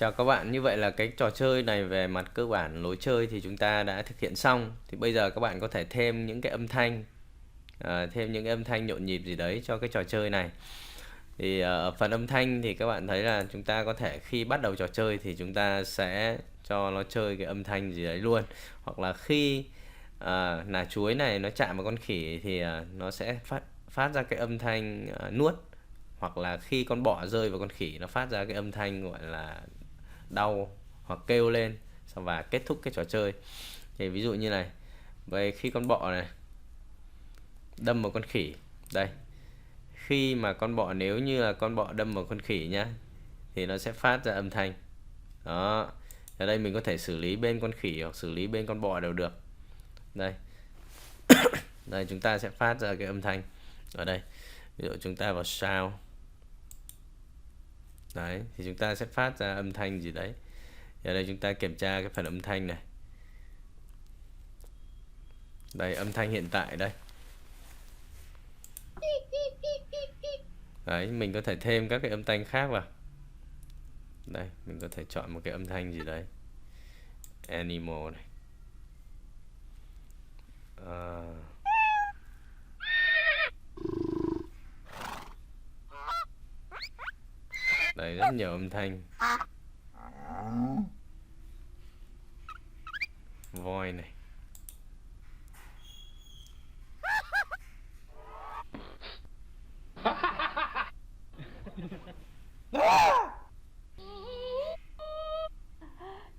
Chào các bạn, như vậy là cái trò chơi này về mặt cơ bản lối chơi thì chúng ta đã thực hiện xong. Thì bây giờ các bạn có thể thêm những cái âm thanh, thêm những cái âm thanh nhộn nhịp gì đấy cho cái trò chơi này. Thì ở phần âm thanh thì các bạn thấy là chúng ta có thể khi bắt đầu trò chơi thì chúng ta sẽ cho nó chơi cái âm thanh gì đấy luôn. Hoặc là khi nà chuối này nó chạm vào con khỉ thì nó sẽ phát ra cái âm thanh nuốt. Hoặc là khi con bọ rơi vào con khỉ nó phát ra cái âm thanh gọi là đau hoặc kêu lên và kết thúc cái trò chơi. Thì ví dụ như này, về khi con bọ này đâm vào con khỉ đây, khi mà con bọ, nếu như là con bọ đâm vào con khỉ nhá, thì nó sẽ phát ra âm thanh đó. Ở đây mình có thể xử lý bên con khỉ hoặc xử lý bên con bọ đều được. Đây đây chúng ta sẽ phát ra cái âm thanh ở đây. Ví dụ chúng ta vào sound đấy thì chúng ta sẽ phát ra âm thanh gì đấy. Ở đây chúng ta kiểm tra cái phần âm thanh này. Đây, âm thanh hiện tại đây. Đấy, mình có thể thêm các cái âm thanh khác vào. Đây, mình có thể chọn một cái âm thanh gì đấy. Animal này. Đây, rất nhiều âm thanh. Voi này.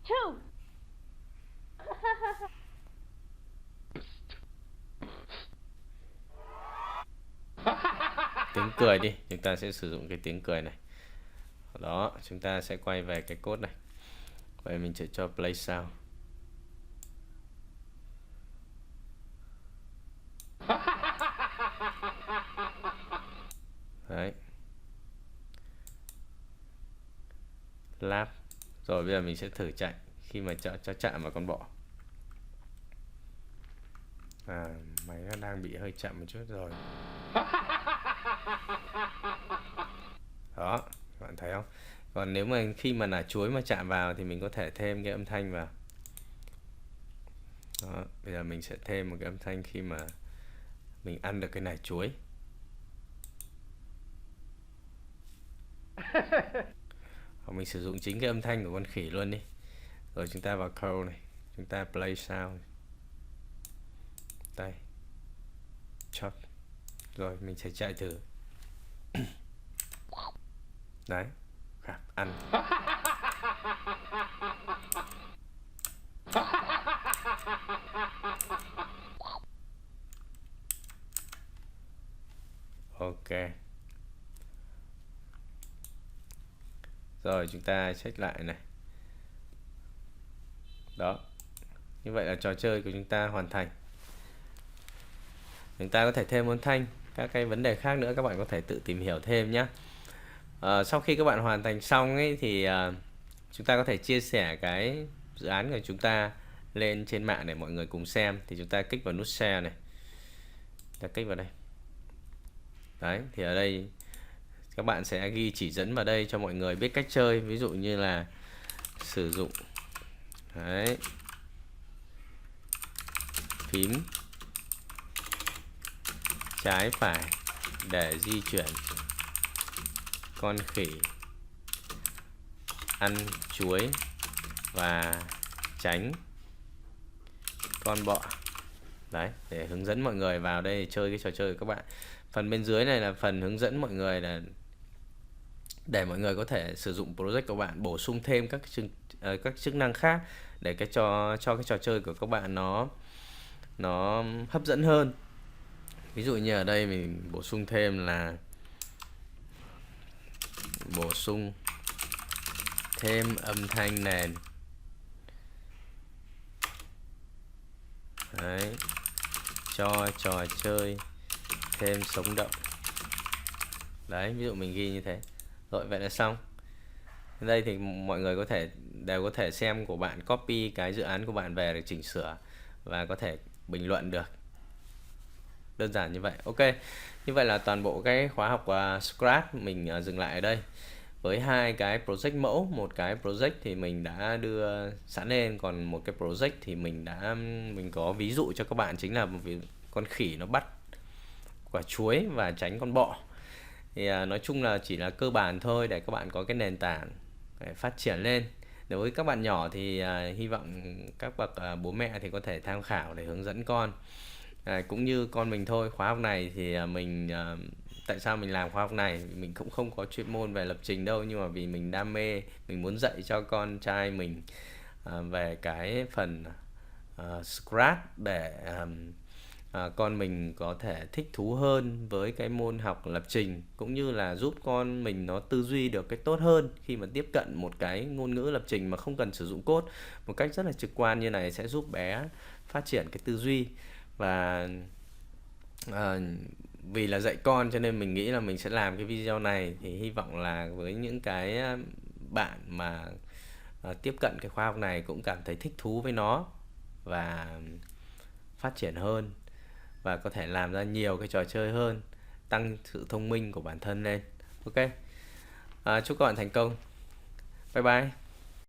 Two. Tiếng cười đi, chúng ta sẽ sử dụng cái tiếng cười này. Đó, chúng ta sẽ quay về cái code này. Vậy mình sẽ cho play sound. Đấy. Laugh. Rồi bây giờ mình sẽ thử chạy khi mà cho chạm vào con bọ. Máy nó đang bị hơi chậm một chút rồi. Đó, các bạn thấy không? Còn nếu mà khi mà nà chuối mà chạm vào thì mình có thể thêm cái âm thanh vào. Đó, bây giờ mình sẽ thêm một cái âm thanh khi mà mình ăn được cái nải chuối. Hoặc mình sử dụng chính cái âm thanh của con khỉ luôn đi. Rồi chúng ta vào code này, chúng ta play sound. Đây. Chop. Rồi mình sẽ chạy thử. Đấy. Ăn. Ok. Rồi chúng ta check lại này. Đó. Như vậy là trò chơi của chúng ta hoàn thành. Chúng ta có thể thêm âm thanh, các cái vấn đề khác nữa các bạn có thể tự tìm hiểu thêm nhé. Sau khi các bạn hoàn thành xong ấy thì chúng ta có thể chia sẻ cái dự án của chúng ta lên trên mạng để mọi người cùng xem. Thì chúng ta kích vào nút share này, ta kích vào đây. Đấy, thì ở đây các bạn sẽ ghi chỉ dẫn vào đây cho mọi người biết cách chơi. Ví dụ như là sử dụng đấy, phím trái phải để di chuyển con khỉ ăn chuối và tránh con bọ. Đấy, để hướng dẫn mọi người vào đây chơi cái trò chơi của các bạn. Phần bên dưới này là phần hướng dẫn mọi người là để mọi người có thể sử dụng project của bạn, bổ sung thêm các chức năng khác để cho cái trò chơi của các bạn nó hấp dẫn hơn. Ví dụ như ở đây mình bổ sung thêm là bổ sung thêm âm thanh nền. Đấy, cho trò chơi thêm sống động. Đấy, ví dụ mình ghi như thế. Rồi vậy là xong. Đây thì mọi người đều có thể xem của bạn, copy cái dự án của bạn về để chỉnh sửa và có thể bình luận được. Đơn giản như vậy. Ok, như vậy là toàn bộ cái khóa học Scratch mình dừng lại ở đây. với hai cái project mẫu. Một cái project thì mình đã đưa sẵn lên, còn một cái project thì mình có ví dụ cho các bạn, chính là một con khỉ nó bắt quả chuối và tránh con bọ. Thì nói chung là chỉ là cơ bản thôi để các bạn có cái nền tảng để phát triển lên. Đối với các bạn nhỏ thì hy vọng các bậc bố mẹ thì có thể tham khảo để hướng dẫn con. Cũng như con mình thôi, khóa học này thì tại sao mình làm khóa học này, mình cũng không có chuyên môn về lập trình đâu, nhưng mà vì mình đam mê, mình muốn dạy cho con trai mình về cái phần Scratch để con mình có thể thích thú hơn với cái môn học lập trình, cũng như là giúp con mình nó tư duy được cái tốt hơn khi mà tiếp cận một cái ngôn ngữ lập trình mà không cần sử dụng code. Một cách rất là trực quan như này sẽ giúp bé phát triển cái tư duy. Và vì là dạy con cho nên mình nghĩ là mình sẽ làm cái video này, thì hy vọng là với những cái bạn mà tiếp cận cái khóa học này cũng cảm thấy thích thú với nó và phát triển hơn, và có thể làm ra nhiều cái trò chơi hơn, tăng sự thông minh của bản thân lên. Ok, chúc các bạn thành công. Bye bye.